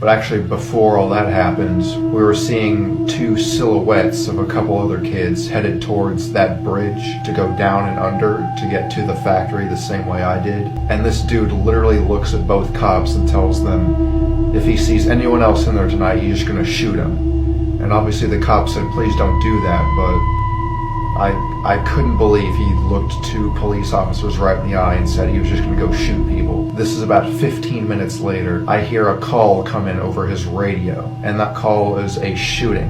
But actually, before all that happened, we were seeing two silhouettes of a couple other kids headed towards that bridge to go down and under to get to the factory the same way I did. And this dude literally looks at both cops and tells them if he sees anyone else in there tonight, he's just gonna shoot him. And obviously the cop said, please don't do that, but I couldn't believe he looked two police officers right in the eye and said he was just going to go shoot people. This is about 15 minutes later. I hear a call come in over his radio, and that call is a shooting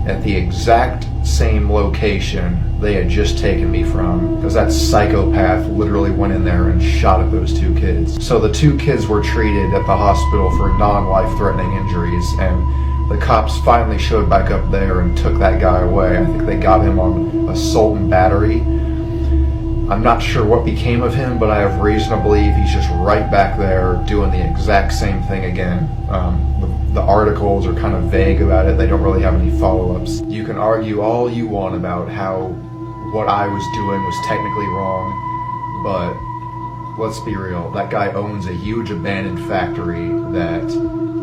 at the exact same location they had just taken me from, because that psychopath literally went in there and shot at those two kids. So the two kids were treated at the hospital for non-life-threatening injuries, and the cops finally showed back up there and took that guy away. I think they got him on assault and battery. I'm not sure what became of him, but I have reason to believe he's just right back there doing the exact same thing again. The articles are kind of vague about it. They don't really have any follow-ups. You can argue all you want about how what I was doing was technically wrong, but let's be real. That guy owns a huge abandoned factory that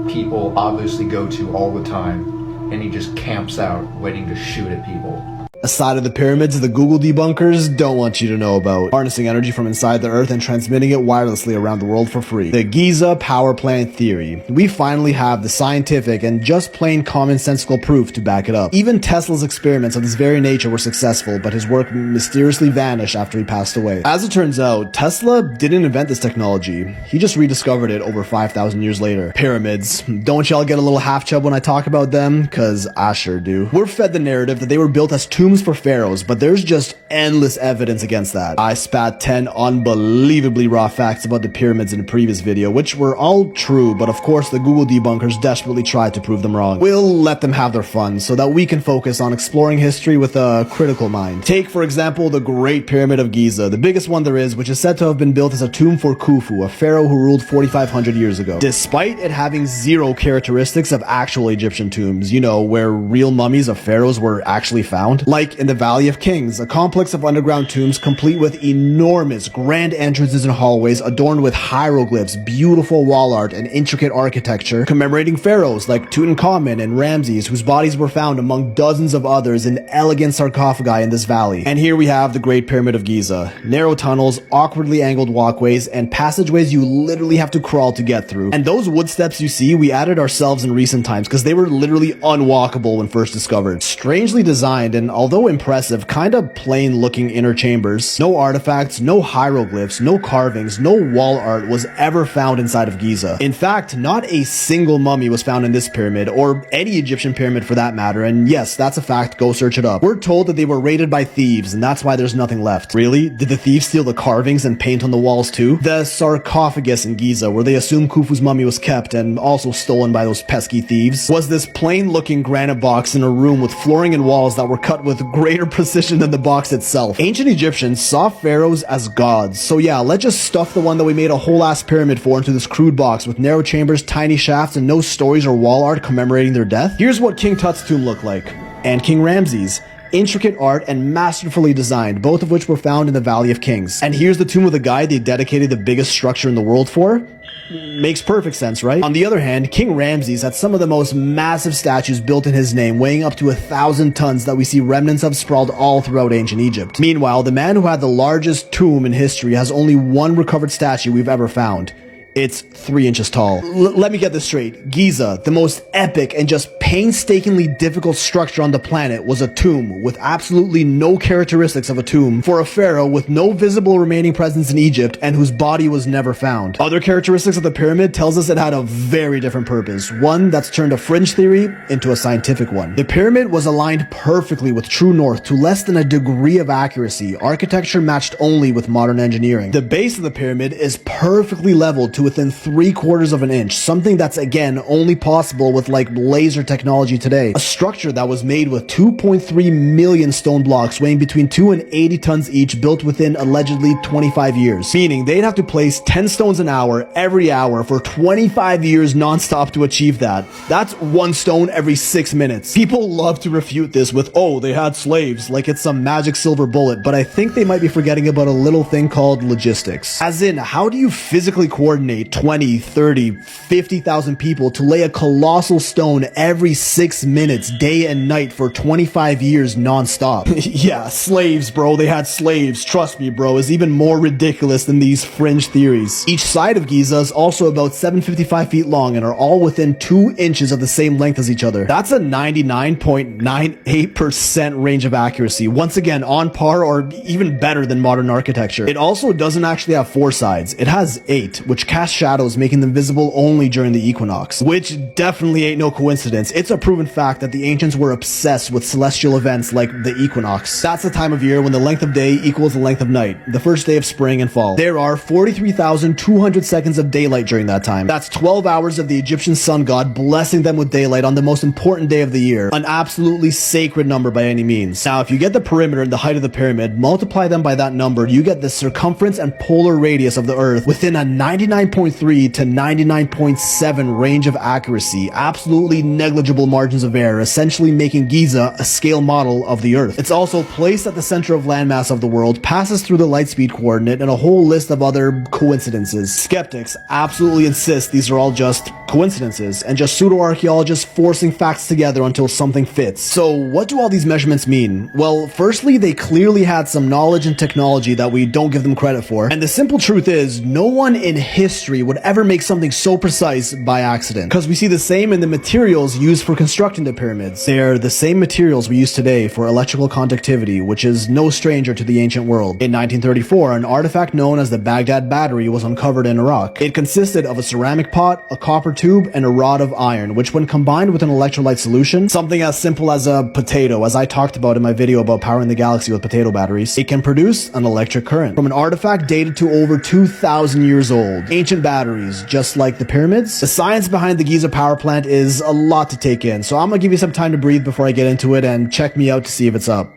people obviously go to all the time, and he just camps out waiting to shoot at people. A side of the pyramids the Google debunkers don't want you to know about. Harnessing energy from inside the earth and transmitting it wirelessly around the world for free. The Giza power plant theory. We finally have the scientific and just plain commonsensical proof to back it up. Even Tesla's experiments of this very nature were successful, but his work mysteriously vanished after he passed away. As it turns out, Tesla didn't invent this technology. He just rediscovered it over 5,000 years later. Pyramids. Don't y'all get a little half chub when I talk about them? Cause I sure do. We're fed the narrative that they were built as tombs for pharaohs, but there's just endless evidence against that. I spat 10 unbelievably raw facts about the pyramids in a previous video, which were all true, but of course the Google debunkers desperately tried to prove them wrong. We'll let them have their fun so that we can focus on exploring history with a critical mind. Take, for example, the Great Pyramid of Giza, the biggest one there is, which is said to have been built as a tomb for Khufu, a pharaoh who ruled 4,500 years ago. Despite it having zero characteristics of actual Egyptian tombs, you know, where real mummies of pharaohs were actually found. Like in the Valley of Kings, a complex of underground tombs complete with enormous grand entrances and hallways adorned with hieroglyphs, beautiful wall art, and intricate architecture commemorating pharaohs like Tutankhamun and Ramses, whose bodies were found among dozens of others in elegant sarcophagi in this valley. And here we have the Great Pyramid of Giza. Narrow tunnels, awkwardly angled walkways, and passageways you literally have to crawl to get through. And those wood steps you see, we added ourselves in recent times because they were literally unwalkable when first discovered. Strangely designed, and although impressive, kinda plain looking inner chambers. No artifacts, no hieroglyphs, no carvings, no wall art was ever found inside of Giza. In fact, not a single mummy was found in this pyramid, or any Egyptian pyramid for that matter, and yes, that's a fact, go search it up. We're told that they were raided by thieves, and that's why there's nothing left. Really? Did the thieves steal the carvings and paint on the walls too? The sarcophagus in Giza, where they assume Khufu's mummy was kept and also stolen by those pesky thieves, was this plain looking granite box in a room with flooring and walls that were cut with greater precision than the box itself. Ancient Egyptians saw pharaohs as gods, so yeah, let's just stuff the one that we made a whole ass pyramid for into this crude box with narrow chambers, tiny shafts, and no stories or wall art commemorating their death. Here's what King Tut's tomb looked like, and King Ramses. Intricate art and masterfully designed, both of which were found in the Valley of Kings. And here's the tomb of the guy they dedicated the biggest structure in the world for. Makes perfect sense, right? On the other hand, King Ramses had some of the most massive statues built in his name, weighing up to 1,000 tons that we see remnants of sprawled all throughout ancient Egypt. Meanwhile, the man who had the largest tomb in history has only one recovered statue we've ever found. It's 3 inches tall. Let me get this straight. Giza, the most epic and just painstakingly difficult structure on the planet, was a tomb with absolutely no characteristics of a tomb for a pharaoh with no visible remaining presence in Egypt and whose body was never found. Other characteristics of the pyramid tells us it had a very different purpose, one that's turned a fringe theory into a scientific one. The pyramid was aligned perfectly with true north to less than a degree of accuracy, architecture matched only with modern engineering. The base of the pyramid is perfectly leveled to within 3/4 of an inch, something that's again only possible with like laser technology technology today. A structure that was made with 2.3 million stone blocks weighing between 2 and 80 tons each, built within allegedly 25 years. Meaning they'd have to place 10 stones an hour every hour for 25 years non-stop to achieve that. That's one stone every 6 minutes. People love to refute this with, oh, they had slaves, like it's some magic silver bullet, but I think they might be forgetting about a little thing called logistics. As in, how do you physically coordinate 20, 30, 50,000 people to lay a colossal stone every 6 minutes, day and night for 25 years non-stop? Yeah, slaves, bro, they had slaves. Trust me, bro, is even more ridiculous than these fringe theories. Each side of Giza is also about 755 feet long and are all within 2 inches of the same length as each other. That's a 99.98% range of accuracy. Once again, on par or even better than modern architecture. It also doesn't actually have 4 sides. It has 8, which cast shadows, making them visible only during the equinox. Which definitely ain't no coincidence. It's a proven fact that the ancients were obsessed with celestial events like the equinox. That's the time of year when the length of day equals the length of night, the first day of spring and fall. There are 43,200 seconds of daylight during that time. That's 12 hours of the Egyptian sun god blessing them with daylight on the most important day of the year. An absolutely sacred number by any means. Now, if you get the perimeter and the height of the pyramid, multiply them by that number, you get the circumference and polar radius of the Earth within a 99.3 to 99.7 range of accuracy. Absolutely negligible margins of error, essentially making Giza a scale model of the Earth. It's also placed at the center of landmass of the world, passes through the light speed coordinate, and a whole list of other coincidences. Skeptics absolutely insist these are all just coincidences, and just pseudo-archaeologists forcing facts together until something fits. So what do all these measurements mean? Well, firstly, they clearly had some knowledge and technology that we don't give them credit for. And the simple truth is, no one in history would ever make something so precise by accident. Because we see the same in the materials used for constructing the pyramids. They're the same materials we use today for electrical conductivity, which is no stranger to the ancient world. In 1934, an artifact known as the Baghdad Battery was uncovered in Iraq. It consisted of a ceramic pot, a copper tube, and a rod of iron, which when combined with an electrolyte solution, something as simple as a potato, as I talked about in my video about powering the galaxy with potato batteries, it can produce an electric current. From an artifact dated to over 2,000 years old. Ancient batteries, just like the pyramids. The science behind the Giza power plant is a lot to take in, so I'm gonna give you some time to breathe before I get into it, and check me out to see if it's up.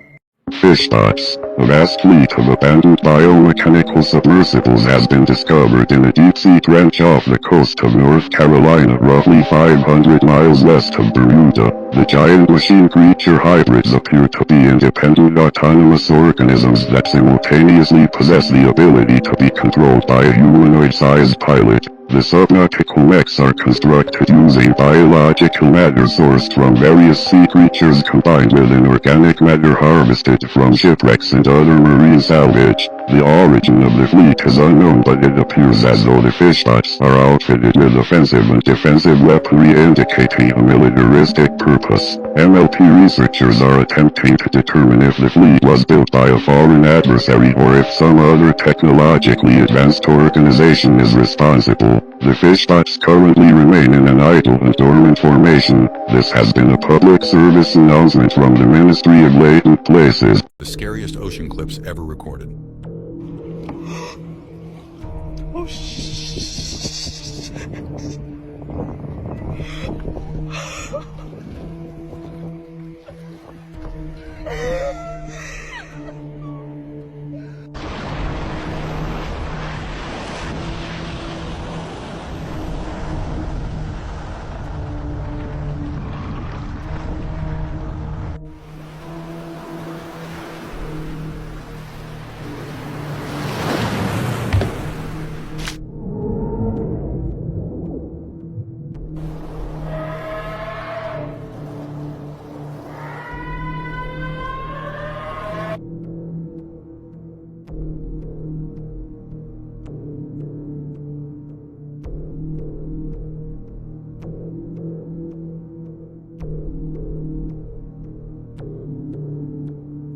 Fish stocks. A vast fleet of abandoned biomechanical submersibles has been discovered in a deep-sea trench off the coast of North Carolina, roughly 500 miles west of Bermuda. The giant machine creature hybrids appear to be independent autonomous organisms that simultaneously possess the ability to be controlled by a humanoid-sized pilot. The subnautical mechs are constructed using biological matter sourced from various sea creatures combined with inorganic matter harvested from shipwrecks and other marine salvage. The origin of the fleet is unknown, but it appears as though the fish bots are outfitted with offensive and defensive weaponry indicating a militaristic purpose. MLP researchers are attempting to determine if the fleet was built by a foreign adversary or if some other technologically advanced organization is responsible. The fish bots currently remain in an idle and dormant formation. This has been a public service announcement from the Ministry of Latent Places. The scariest ocean clips ever recorded. Oh, shit.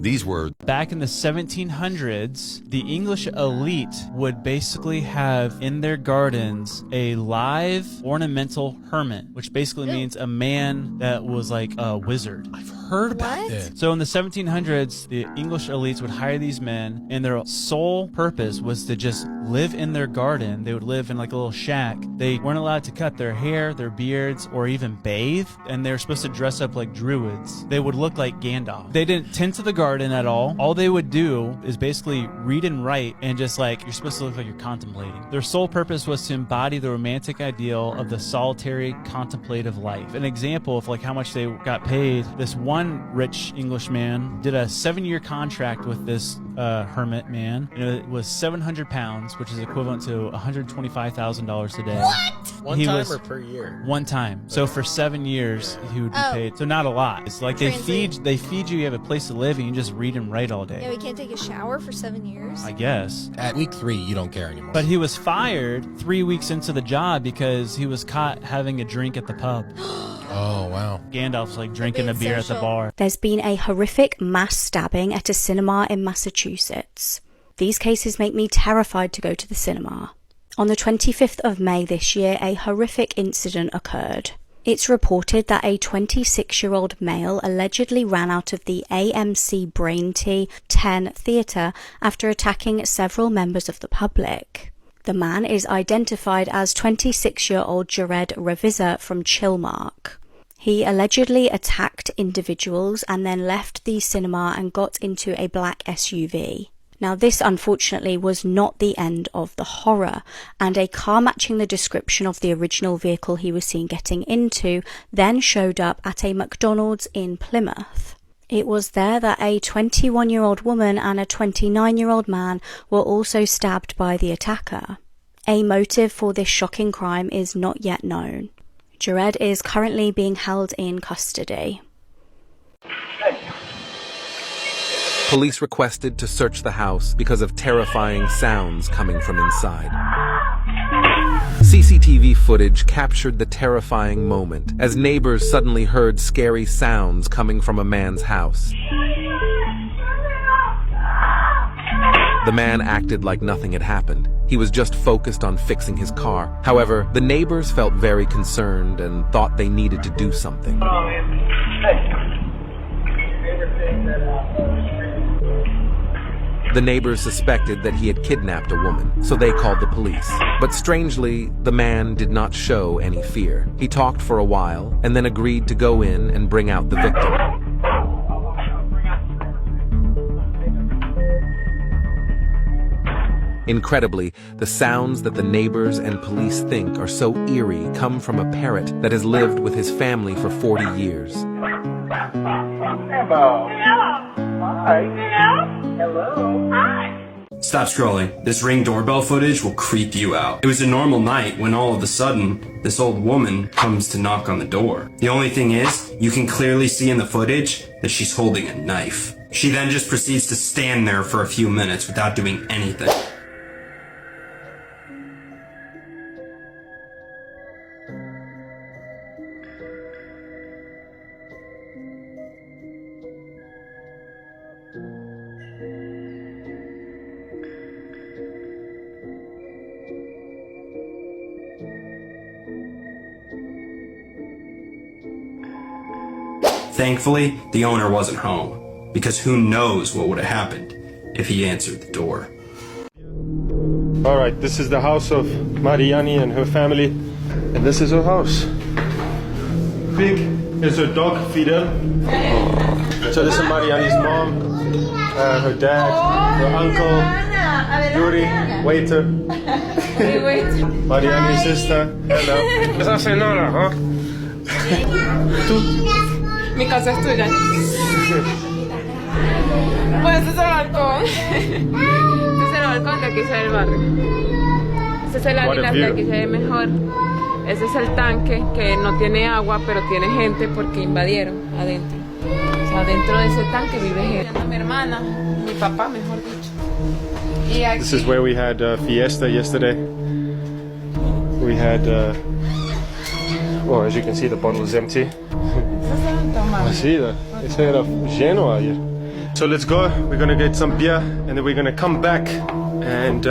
These were Back in the 1700s, the English elite would basically have in their gardens a live ornamental hermit, which basically means a man that was like a wizard. I've heard about What? this. So in the 1700s, the English elites would hire these men, and their sole purpose was to just live in their garden. They would live in like a little shack. They weren't allowed to cut their hair, their beards, or even bathe, and they were supposed to dress up like druids. They would look like Gandalf. They didn't tend to the garden at all. All they would do is basically read and write, and just like, you're supposed to look like you're contemplating. Their sole purpose was to embody the romantic ideal of the solitary contemplative life. An example of like how much they got paid, this one rich Englishman did a 7-year contract with this hermit man, and it was 700 pounds, which is equivalent to $125,000 today. What? One time or per year? One time. So for 7 years, he would be paid. So not a lot. It's like they feed you, you have a place to live, and you just read and write all day. Yeah, we can't take a shower for 7 years. I guess. At week 3, you don't care anymore. But he was fired 3 weeks into the job because he was caught having a drink at the pub. Oh, wow. Gandalf's like drinking a beer at the social. bar. There's been a horrific mass stabbing at a cinema in Massachusetts. These cases make me terrified to go to the cinema. On the 25th of May this year, a horrific incident occurred. It's reported that a 26-year-old male allegedly ran out of the AMC Brain T 10 theatre after attacking several members of the public. The man is identified as 26-year-old Jared Revisa from Chilmark. He allegedly attacked individuals and then left the cinema and got into a black SUV. Now, this unfortunately was not the end of the horror, and a car matching the description of the original vehicle he was seen getting into then showed up at a McDonald's in Plymouth. It was there that a 21-year-old woman and a 29-year-old man were also stabbed by the attacker. A motive for this shocking crime is not yet known. Jared is currently being held in custody. Police requested to search the house because of terrifying sounds coming from inside. CCTV footage captured the terrifying moment as neighbors suddenly heard scary sounds coming from a man's house. The man acted like nothing had happened. He was just focused on fixing his car. However, the neighbors felt very concerned and thought they needed to do something. The neighbors suspected that he had kidnapped a woman, so they called the police. But strangely, the man did not show any fear. He talked for a while and then agreed to go in and bring out the victim. Incredibly, the sounds that the neighbors and police think are so eerie come from a parrot that has lived with his family for 40 years. Hello. Hi. Hello. Hi. Stop scrolling. This Ring doorbell footage will creep you out. It was a normal night when all of a sudden, this old woman comes to knock on the door. The only thing is, you can clearly see in the footage that she's holding a knife. She then just proceeds to stand there for a few minutes without doing anything. Thankfully, the owner wasn't home, because who knows what would have happened if he answered the door. Alright, this is the house of Mariani and her family, and this is her house. Big is her dog, Fidel. So this is Mariani's mom, her dad, her uncle, Yuri, waiter. Mariani's sister. Hello. Esa señora, huh? Mi casa es tuya. Pues este es el balcón. Este es el balcón de aquí se ve el barrio. Este es el águila que aquí se ve mejor. Ese es el tanque que no tiene agua, pero tiene gente porque invadieron adentro. O sea, dentro de ese tanque vive gente. Mi hermana, mi papá, mejor dicho. Y aquí... This is where we had fiesta yesterday. We had, well, as you can see, the bottle is empty. Sí, ese era lleno ayer. So let's go. We're gonna get some beer, and then we're gonna come back, and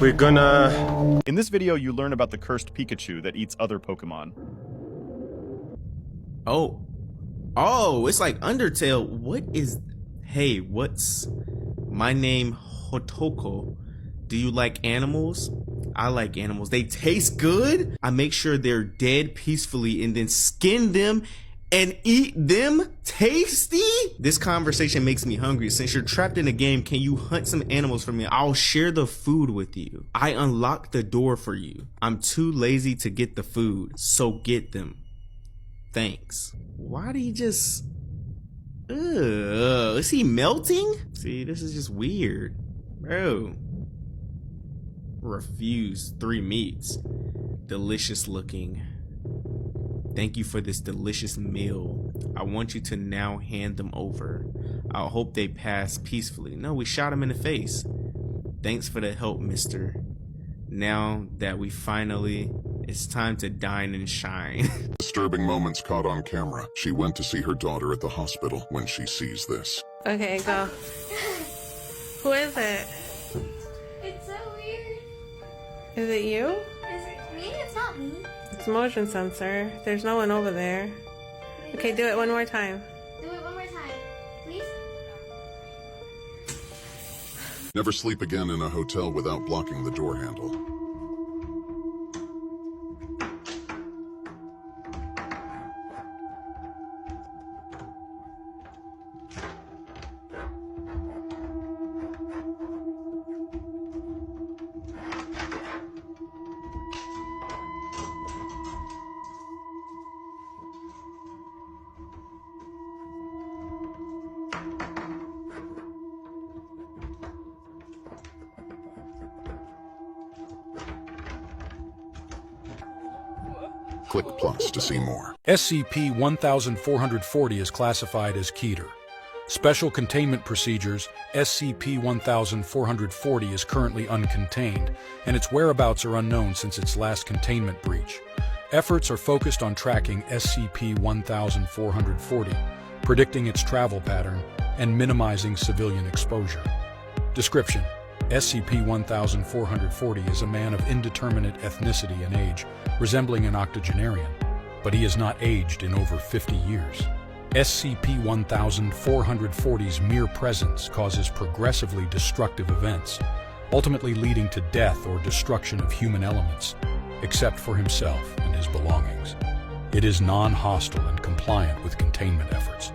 we're gonna... In this video, you learn about the cursed Pikachu that eats other Pokemon. Oh, it's like Undertale. What is... Hey, what's... My name, Hotoko. Do you like animals? I like animals. They taste good. I make sure they're dead peacefully and then skin them and eat them. Tasty? This conversation makes me hungry. Since you're trapped in a game, can you hunt some animals for me? I'll share the food with you. I unlocked the door for you. I'm too lazy to get the food, so get them. Thanks. Why do you just... Ugh, is he melting? See, this is just weird. Bro. Refuse 3 meats. Delicious looking. Thank you for this delicious meal. I want you to now hand them over. I hope they pass peacefully. No, we shot him in the face. Thanks for the help, mister. Now that we finally... It's time to dine and shine. Disturbing moments caught on camera. She went to see her daughter at the hospital when she sees this. Okay, go. Who is it? It's so weird. Is it you? Is it me? It's not me. It's motion sensor. There's no one over there. Okay, do it one more time. Do it one more time, please. Never sleep again in a hotel without blocking the door handle. Click plus to see more. SCP-1440 is classified as Keter. Special Containment Procedures, SCP-1440 is currently uncontained, and its whereabouts are unknown since its last containment breach. Efforts are focused on tracking SCP-1440, predicting its travel pattern, and minimizing civilian exposure. Description: SCP-1440 is a man of indeterminate ethnicity and age, resembling an octogenarian, but he has not aged in over 50 years. SCP-1440's mere presence causes progressively destructive events, ultimately leading to death or destruction of human elements, except for himself and his belongings. It is non-hostile and compliant with containment efforts,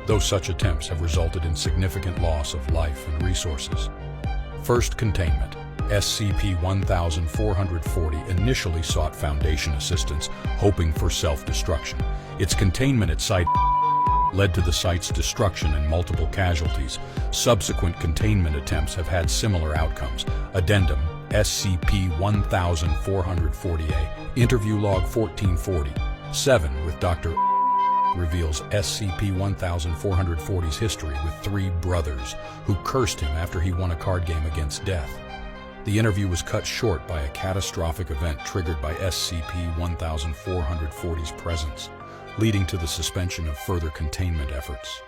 though such attempts have resulted in significant loss of life and resources. First containment. SCP-1440 initially sought Foundation assistance, hoping for self-destruction. Its containment at site led to the site's destruction and multiple casualties. Subsequent containment attempts have had similar outcomes. Addendum: SCP-1440A. Interview Log 1440. 7 with Dr. reveals SCP-1440's history with 3 brothers who cursed him after he won a card game against death. The interview was cut short by a catastrophic event triggered by SCP-1440's presence, leading to the suspension of further containment efforts.